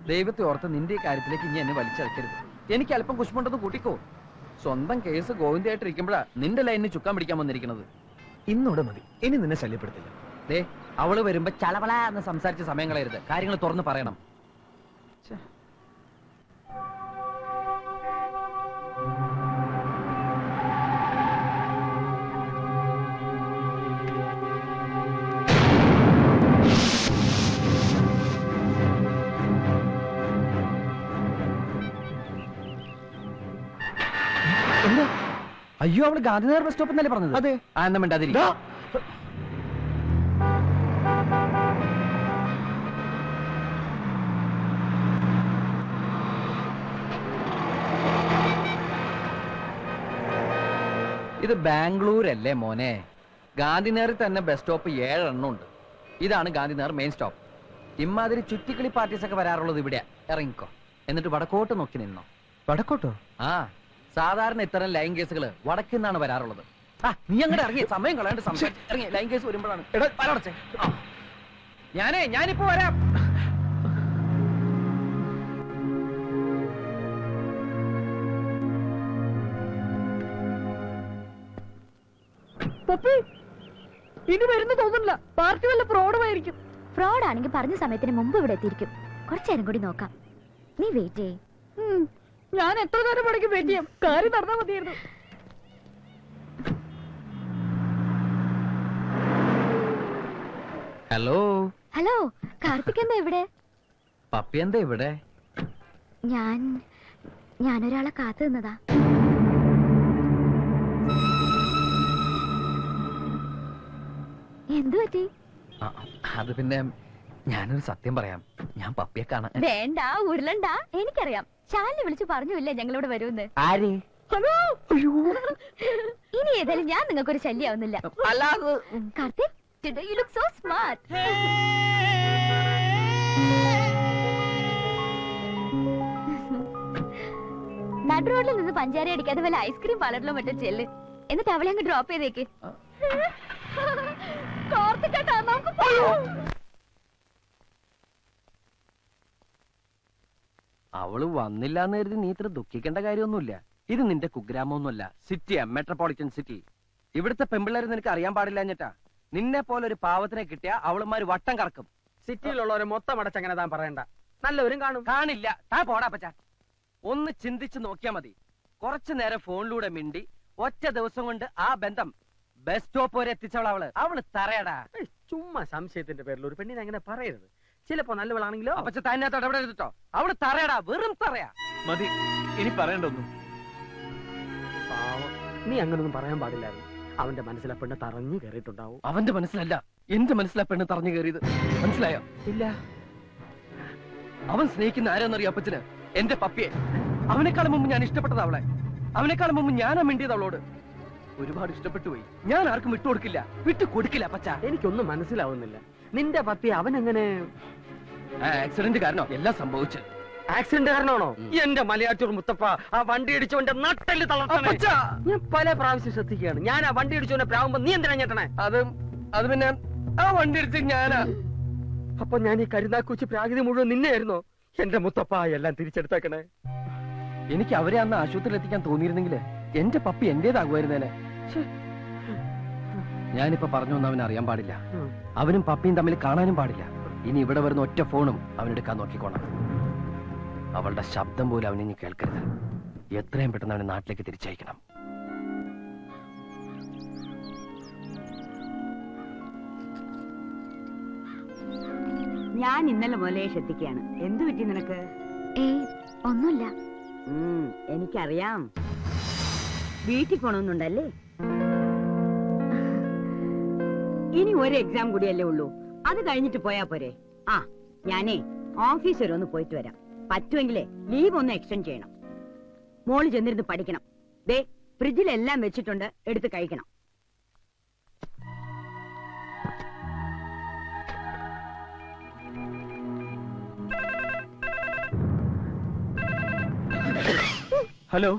ദൈവത്തെ ഓർത്ത് നിന്റെ ഈ കാര്യത്തിലേക്ക് ഇനി എന്നെ വലിച്ചഴക്കരുത്. എനിക്ക് അല്പം കുശുമുണ്ടെന്ന് കൂട്ടിക്കോ. സ്വന്തം കേസ് ഗോവിന്ദയായിട്ടിരിക്കുമ്പോഴാ നിന്റെ ലൈനിന് ചുക്കാൻ പിടിക്കാൻ വന്നിരിക്കുന്നത്. ഇന്നോടെ മതി, ഇനി നിന്നെ ശല്യപ്പെടുത്തില്ല. ദേ, അവള് വരുമ്പോ ചളവള എന്ന് സംസാരിച്ച സമയം കളയരുത്. കാര്യങ്ങൾ തുറന്ന് പറയണം. അയ്യോ, അവള് ഗാന്ധിനഗർ ബസ് സ്റ്റോപ്പ് എന്നല്ലേ പറഞ്ഞത്? അതെ. എന്നാ മിണ്ടാതിരി. ഇത് ബാംഗ്ലൂരല്ലേ മോനെ? ഗാന്ധിനഗറിൽ തന്നെ ബസ് സ്റ്റോപ്പ് 7 എണ്ണം ഉണ്ട്. ഇതാണ് ഗാന്ധിനഗർ മെയിൻ സ്റ്റോപ്പ്. ഇമാതിരി ചുറ്റിക്കളി പാർട്ടീസ് ഒക്കെ വരാറുള്ളത് ഇവിടെ. ഇറങ്ങിക്കോ, എന്നിട്ട് വടക്കോട്ട് നോക്കി നിന്നോ. വടക്കോട്ടോ? ആ, സാധാരണ ഇത്തരം ലൈൻ കേസുകൾ വടക്കിൽ നിന്നാണ് വരാറുള്ളത്. നീ അങ്ങോട്ട് ഇറങ്ങി, സമയം കളയാണ്ട് ഇറങ്ങി. ലൈൻ കേസ് വരുമ്പോഴാണ്. ഞാനിപ്പോ വരാം. ഇനി വരുന്ന തോന്നുന്നില്ല. പാർട്ടി വല്ല ഫ്രോഡുമായിരിക്കും. ഫ്രോഡ് ആണെങ്കിൽ പറഞ്ഞ സമയത്തിന് മുമ്പ് ഇവിടെ എത്തിയിരിക്കും. കുറച്ചേരം കൂടി നോക്കാം. നീ വെയിറ്റ് ചെയ്യേ. ഞാൻ എത്ര നേരം പഠിക്കും വെയിറ്റ് ചെയ്യാം. കാര്യം നടന്നാൽ മതിയായിരുന്നു. ഹലോ. ഹലോ, കാർത്തിക് എന്താ ഇവിടെ? പപ്പി എന്താ ഇവിടെ? ഞാനൊരാളെ കാത്തു നിന്നതാ. എന്തു പറ്റി? അത് പിന്നെ ഞാനൊരു സത്യം പറയാം. ഞാൻ പപ്പിയെ കാണാൻ. വേണ്ട, ഉരുളണ്ട. എനിക്കറിയാം. ശാലിനെ വിളിച്ചു പറഞ്ഞില്ലേ ഞങ്ങളിവിടെ വരുമെന്ന്. ആര്? ഇനി ഏതായാലും ഞാൻ നിങ്ങൾക്കൊരു ശല്യാവുന്നില്ല. Karthik, today you look so smart. നടു റോഡിൽ നിന്ന് പഞ്ചാര അടിക്കാതെ വല്ല ഐസ്ക്രീം പാർലറിലോ മറ്റോ ചെല്ല്. എന്നിട്ട് അവളെ അങ്ങ് ഡ്രോപ്പ് ചെയ്തേക്ക്. അവള് വന്നില്ലാന്ന് കരുതി നീ ഇത്ര ദുഃഖിക്കേണ്ട കാര്യമൊന്നുമില്ല. ഇത് നിന്റെ കുഗ്രാമമൊന്നുമല്ല, സിറ്റിയാ, മെട്രോപൊളിറ്റൻ സിറ്റി. ഇവിടുത്തെ പെമ്പിള്ളേര് നിനക്ക് അറിയാൻ പാടില്ല. നിന്നെ പോലെ ഒരു പാവത്തിനെ കിട്ടിയ അവളുമാര് വട്ടം കറക്കും. സിറ്റിയിലുള്ളവരെ മൊത്തം അടച്ചങ്ങനെ താൻ പറയണ്ട. നല്ലവരും കാണും. കാണില്ല. താൻ പോടാ പച്ച. ഒന്ന് ചിന്തിച്ചു നോക്കിയാ മതി. കുറച്ചു നേരം ഫോണിലൂടെ മിണ്ടി ഒറ്റ ദിവസം കൊണ്ട് ആ ബന്ധം ബസ് സ്റ്റോപ്പ് വരെ എത്തിച്ചവള്. അവള് തറയടാ. ചുമ്മാ സംശയത്തിന്റെ പേരിൽ ഒരു പെണ്ണിനെ അങ്ങനെ പറയരുത്. ചിലപ്പോ നല്ലവളാണെങ്കിലോ. അപ്പച്ച തന്നകത്ത് ഇടപെടരുതോ. അവള് തറയടാ, വെറും തറയാ. മതി, ഇനി പറയണ്ടൊന്നും. നീ അങ്ങനൊന്നും പറയാൻ പാടില്ലായിരുന്നു. അവന്റെ മനസ്സിലെ പെണ്ണ് തറഞ്ഞു കയറിയിട്ടുണ്ടാവും. അവന്റെ മനസ്സിലല്ല, എന്റെ മനസ്സിലാ പെണ്ണ് തറഞ്ഞു കയറിയത്. മനസ്സിലായോ? ഇല്ല. അവൻ സ്നേഹിക്കുന്ന ആരാന്നറിയോ അപ്പച്ചന്? എന്റെ പപ്പിയെ. അവനെക്കാളും മുമ്പ് ഞാൻ ഇഷ്ടപ്പെട്ടത് അവളെ. അവനെക്കാളും മുമ്പ് ഞാനാ മിണ്ടിയത് അവളോട്. ഒരുപാട് ഇഷ്ടപ്പെട്ടു പോയി. ഞാൻ ആർക്കും വിട്ടുകൊടുക്കില്ല, വിട്ടുകൊടുക്കില്ല അപ്പച്ച. എനിക്കൊന്നും മനസ്സിലാവുന്നില്ല. നിന്റെ പപ്പി അവൻ എങ്ങനെ? ആക്സിഡന്റ് കാരണം എല്ലാം സംഭവിച്ചു. ആക്സിഡന്റ് കാരണമാണോ? എന്റെ മലയാറ്റൂർ മുത്തപ്പ, ആ വണ്ടി ഇടിച്ചവന്റെ നട്ടല് തളർത്തണേ. ഞാൻ പല പ്രാവശ്യം ശ്രദ്ധിക്കുകയാണ്. ഞാൻ ആ വണ്ടി ഇടിച്ചവന്റെ പ്രാവുമ്പോ നീ എന്തിനാ ഞെട്ടണേ? അത് പിന്നെ ആ വണ്ടി ഇടിച്ച് ഞാനാ. അപ്പൊ ഞാൻ ഈ കരുനാക്കൂച്ചി പ്രാകൃതി മുഴുവൻ നിന്നെയായിരുന്നോ? എന്റെ മുത്തപ്പ, എല്ലാം തിരിച്ചെടുത്തേക്കണേ. എനിക്ക് അവരെ അന്ന് ആശുപത്രിയിൽ എത്തിക്കാൻ തോന്നിയിരുന്നെങ്കിൽ എന്റെ പപ്പി എന്റേതാകുമായിരുന്നേനെ. ഞാനിപ്പോ പറഞ്ഞു വന്ന് അവൻ അറിയാൻ പാടില്ല. അവനും പപ്പിയും തമ്മിൽ കാണാനും പാടില്ല. ഇനി ഇവിടെ വരുന്ന ഒറ്റ ഫോണും അവനെടുക്കാൻ നോക്കിക്കോണം. അവളുടെ ശബ്ദം പോലും അവനിനി കേൾക്കരുത്. എത്രയും പെട്ടെന്ന് അവനെ നാട്ടിലേക്ക് തിരിച്ചയക്കണം. ഞാൻ ഇന്നലെ മുതലേ ശ്രദ്ധിക്കുകയാണ്. എന്തു പറ്റി നിനക്ക്? ഒന്നുമില്ല. എനിക്കറിയാം. വീട്ടിൽ പോണമെന്നുണ്ടല്ലേ? ഇനി ഒരു എക്സാം കൂടിയല്ലേ ഉള്ളൂ. അത് കഴിഞ്ഞിട്ട് പോയാ പോരെ? ഞാനേ ഓഫീസ് വരെ ഒന്ന് പോയിട്ട് വരാം. പറ്റുമെങ്കിലേ ലീവ് ഒന്ന് എക്സ്റ്റെൻഡ് ചെയ്യണം. മോള് ചെന്നിരുന്ന് പഠിക്കണം. ദേ, ഫ്രിഡ്ജിലെല്ലാം വെച്ചിട്ടുണ്ട്, എടുത്ത് കഴിക്കണം. ഹലോ.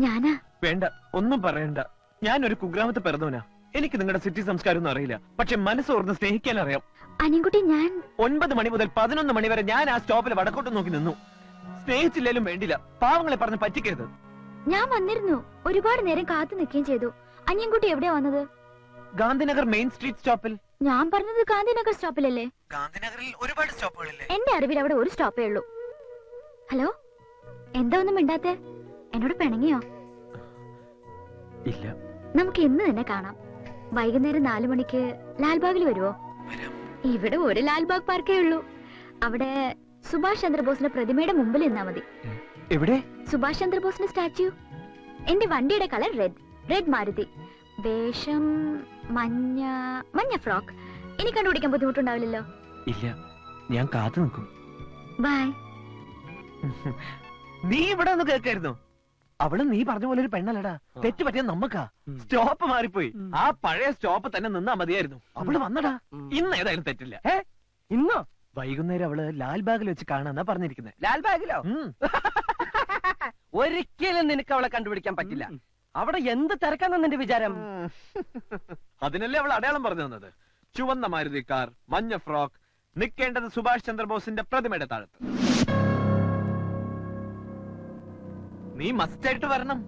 ഞാനാ. വേണ്ട, ഒന്നും പറയണ്ട. ഞാനൊരു കുഗ്രാമത്തെ പിറന്നവനാ. എനിക്ക് നിങ്ങളുടെ സിറ്റി സംസ്കാരം ഒന്നും അറിയില്ല, പക്ഷെ മനസ്സോർന്ന് സ്നേഹിക്കാൻ അറിയാം. അനിയൻകുട്ടി, ഞാൻ 9 മണി മുതൽ 11 മണി വരെ ഞാൻ ആ സ്റ്റോപ്പിൽ വടക്കോട്ട് നോക്കി നിന്നു. സ്നേഹിച്ചില്ലേലും വേണ്ടില്ല, പാവങ്ങളെ പറഞ്ഞ് പറ്റിക്കരുത്. ഞാൻ വന്നിരുന്നു. ഒരുപാട് നേരം കാത്തു നിൽക്കുകയും ചെയ്തു. അനിയൻകുട്ടി എവിടെയാ വന്നത്? ഗാന്ധിനഗർ മെയിൻ സ്ട്രീറ്റ് സ്റ്റോപ്പിൽ. ഞാൻ പറഞ്ഞത് ഗാന്ധിനഗർ സ്റ്റോപ്പിലല്ലേ? ഗാന്ധിനഗറിൽ ഒരുപാട് സ്റ്റോപ്പുകളില്ലേ? എന്റെ അറിവിൽ അവിടെ ഒരു സ്റ്റോപ്പേ ഉള്ളൂ. ഹലോ, എന്താ ഒന്നും മിണ്ടാത്തെ? എന്നോട് പിണങ്ങിയോ? ഇല്ല. നമുക്ക് ഇന്ന് തന്നെ കാണാം. വൈകുന്നേരം 4 മണിക്ക് ലാൽബാഗിൽ വരുവോ? ഇവിടെ ഒരു ലാൽബാഗ് പാർക്കേ ഉള്ളൂ. അവിടെ സുഭാഷ് ചന്ദ്രബോസിന്റെ പ്രതിമയുടെ മുമ്പിൽ നിന്നാ മതി. എവിടെ? സുഭാഷ് ചന്ദ്രബോസിന്റെ സ്റ്റാച്യു. എന്റെ വണ്ടിയുടെ കളർ റെഡ് മാരുതി. വേഷം മഞ്ഞ ഫ്രോക്ക്. ഇനി കണ്ടുപിടിക്കാൻ ബുദ്ധിമുട്ടുണ്ടാവില്ലല്ലോ? ഇല്ല, ഞാൻ കാത്തു നിൽക്കും. ബൈ. നീ ഇവിടെ ഒന്ന് കേൾക്കായിരുന്നു. അവള് നീ പറഞ്ഞ പോലെ ഒരു പെണ്ണല്ലടാ. തെറ്റ് പറ്റിയ നമ്മക്കാ. സ്റ്റോപ്പ് മാറിപ്പോയി. ആ പഴയ സ്റ്റോപ്പ് തന്നെ നിന്നാ മതിയായിരുന്നു. അവള് വന്നടാ. ഇന്ന് ഏതായാലും തെറ്റില്ല. ഇന്നോ? വൈകുന്നേരം അവള് ലാൽബാഗിൽ വെച്ച് കാണാന്നാ പറഞ്ഞിരിക്കുന്നത്. ലാൽബാഗിലോ? ഒരിക്കലും നിനക്ക് അവളെ കണ്ടുപിടിക്കാൻ പറ്റില്ല. അവിടെ എന്ത് തിരക്കാന്നാ നിന്റെ വിചാരം? അതിനല്ലേ അവൾ അടയാളം പറഞ്ഞു തന്നത്. ചുവന്ന മാരുതി കാർ, മഞ്ഞ ഫ്രോക്ക്, നിൽക്കേണ്ടത് സുഭാഷ് ചന്ദ്രബോസിന്റെ പ്രതിമയുടെ താഴത്ത്. നീ മസ്റ്റായിട്ട് വരണം.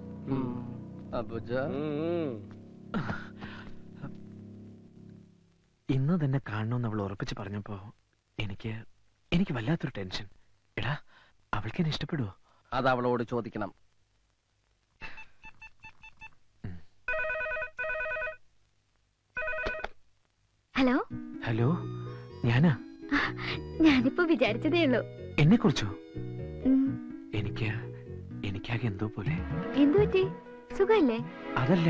ഇന്ന് തന്നെ കാണണമെന്ന് അവൾ ഉറപ്പിച്ച് പറഞ്ഞപ്പോ എനിക്ക് വല്ലാത്തൊരു ടെൻഷൻ. എടാ, അവൾക്ക് എന്നെ ഇഷ്ടപ്പെടുവോ? അത് അവളോട് ചോദിക്കണം. ഹലോ. ഹലോ, ഞാനാ. ഞാനിപ്പോ വിചാരിച്ചതേ ഉള്ളൂ. എന്നെ കുറിച്ചോ? ഉം. എനിക്കാകെ എന്തോ പോലെ. എന്തു പറ്റി? സുഖല്ലേ? അതല്ല,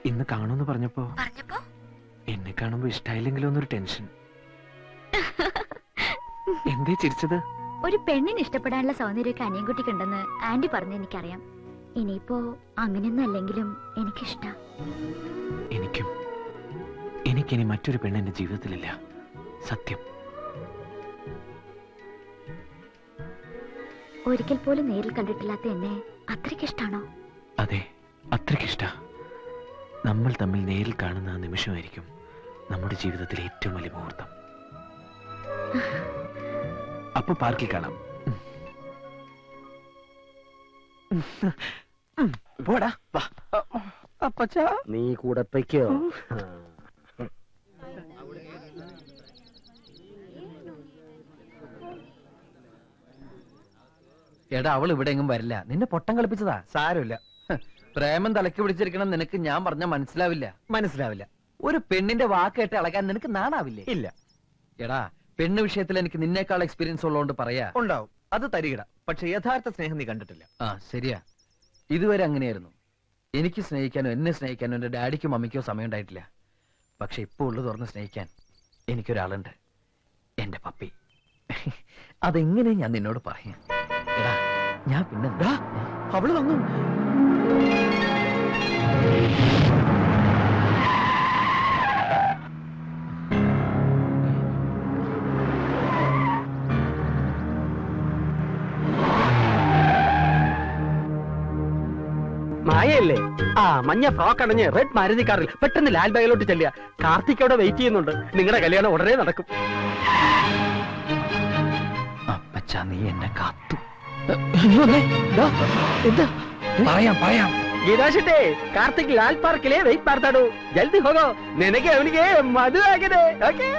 ഇന്ന് കാണുമെന്ന് പറഞ്ഞപ്പോ എന്നെ കാണുമ്പോ ഇഷ്ടായില്ലെങ്കിലോ എന്നൊരു ടെൻഷൻ. എന്തേ ചിരിച്ചത്? ഒരു പെണ്ണിന് ഇഷ്ടപ്പെടാനുള്ള സൗന്ദര്യമൊക്കെ അനിയൻകുട്ടിക്കുണ്ടെന്ന് ആന്റി പറഞ്ഞു എനിക്കറിയാം. ഇനിയിപ്പോ അങ്ങനെയൊന്നും അല്ലെങ്കിലും എനിക്കിഷ്ടം. എനിക്കിനി മറ്റൊരു പെണ്ണ് എന്റെ ജീവിതത്തിലില്ല. സത്യം. ഒരിക്കൽ പോലും നേരിൽ കണ്ടിട്ടില്ലാത്ത എന്നെ അത്രയ്ക്കിഷ്ടാണോ? അതെ, അത്രയ്ക്കിഷ്ട. നമ്മൾ തമ്മിൽ നേരിൽ കാണുന്ന ആ നിമിഷമായിരിക്കും നമ്മുടെ ജീവിതത്തിലെ ഏറ്റവും വലിയ മുഹൂർത്തം. അപ്പൊ പാർക്കിൽ കാണാം. പോടാ. അപ്പച്ചാ, നീ കൂടെ പൊയ്ക്കോ. എടാ, അവൾ ഇവിടെ എങ്ങും വരില്ല. നിന്നെ പൊട്ടം കളിപ്പിച്ചതാ. സാരമില്ല. പ്രേമം തലക്ക് പിടിച്ചിരിക്കണം നിനക്ക് ഞാൻ പറഞ്ഞ മനസ്സിലാവില്ല. ഒരു പെണ്ണിന്റെ വാക്ക് കേട്ട് ഇളകാൻ നിനക്ക് നാണാവില്ലേ? ഇല്ല. എടാ, പെണ്ണ് വിഷയത്തിൽ എനിക്ക് നിന്നേക്കാൾ എക്സ്പീരിയൻസ് ഉള്ളതുകൊണ്ട് പറയാ. ഉണ്ടാവും, അത് തരികിട. പക്ഷെ യഥാർത്ഥ സ്നേഹം നീ കണ്ടിട്ടില്ല. ആ, ശരിയാ. ഇതുവരെ അങ്ങനെയായിരുന്നു. എനിക്ക് സ്നേഹിക്കാനോ എന്നെ സ്നേഹിക്കാനോ എന്റെ ഡാഡിക്കോ മമ്മിക്കോ സമയം ഉണ്ടായിട്ടില്ല. പക്ഷെ ഇപ്പൊ ഉള്ളു തുറന്ന് സ്നേഹിക്കാൻ എനിക്കൊരാളുണ്ട്, എന്റെ പപ്പി. അതെങ്ങനെ ഞാൻ നിന്നോട് പറയാം? എടാ, ഞാൻ പിന്നെ അവള് വന്നു. മായല്ലേ? ആ, മഞ്ഞ ഫ്രോക്ക് അണഞ്ഞ് റെഡ് മാരുതി കാറിൽ പെട്ടെന്ന് ലാൽബാഗിലോട്ട് ചെല്ലുക. കാർത്തിക് അവിടെ വെയിറ്റ് ചെയ്യുന്നുണ്ട്. നിങ്ങളുടെ കല്യാണം ഉടനെ നടക്കും. അപ്പച്ചാ, നീ എന്നെ കാത്തു. എന്താ? പറയാം. ഗീതാശിട്ടെ, കാർത്തിക് ലാൽ പാർക്കിലെ വെയിറ്റ് ಮಾಡ್ತಾಡು. ಜಲ್ದಿ ಹೋಗೋ, ನಿನಗೆ ಅವನಿಗೆ ಮದುವೆ ಆಗಿದೆ. ಓಕೆ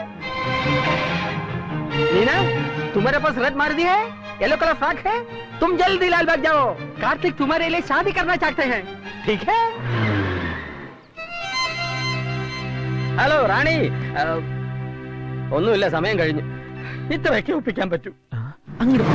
नीना, तुम्हारे पास रेड मारुति है, येलो कलर फ्रॉक है. तुम जल्दी लाल बाग जाओ. कार्तिक तुम्हारे लिए शादी करना चाहते हैं. ठीक है? ഹലോ റാണി, ഒന്നുമില്ല, സമയം കഴിഞ്ഞു. ഇത്രയൊക്കെ ഒപ്പിക്കാൻ പറ്റൂ. അങ്ങോട്ട്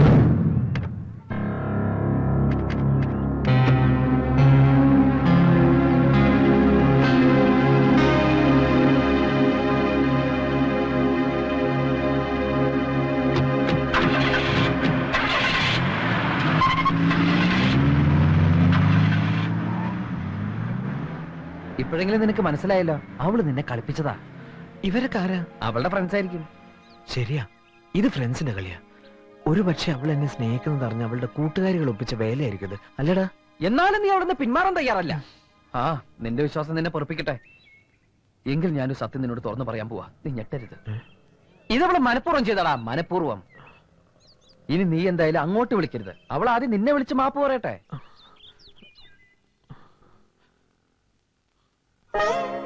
ഇപ്പോഴെങ്കിലും നിനക്ക് മനസ്സിലായല്ലോ, അവള് നിന്നെ കളിപ്പിച്ചതാ. ഇവരൊക്കെ ആരാ? അവളുടെ ഫ്രണ്ട്സ് ആയിരിക്കും. ശരിയാ, ഇത് ഫ്രണ്ട്സിന്റെ കളിയാ. ഒരു പക്ഷെ അവൾ എന്നെ സ്നേഹിക്കുന്നത് അറിഞ്ഞ അവളുടെ കൂട്ടുകാരികൾ ഒപ്പിച്ച വേലയായിരിക്കും ഇത്. അല്ലടാ? എന്നാലും നീ അവിടുന്ന് പിന്മാറാൻ തയ്യാറല്ല. ആ നിന്റെ വിശ്വാസം നിന്നെ പൊറപ്പിക്കട്ടെ. എങ്കിൽ ഞാനൊരു സത്യം നിന്നോട് തുറന്നു പറയാൻ പോവാ, നീ ഞെട്ടരുത്. ഇതവള് മനഃപൂർവ്വം ചെയ്തടാ, മനഃപൂർവ്വം. ഇനി നീ എന്തായാലും അങ്ങോട്ട് വിളിക്കരുത്. അവൾ ആദ്യം നിന്നെ വിളിച്ച് മാപ്പ് പറയട്ടെ.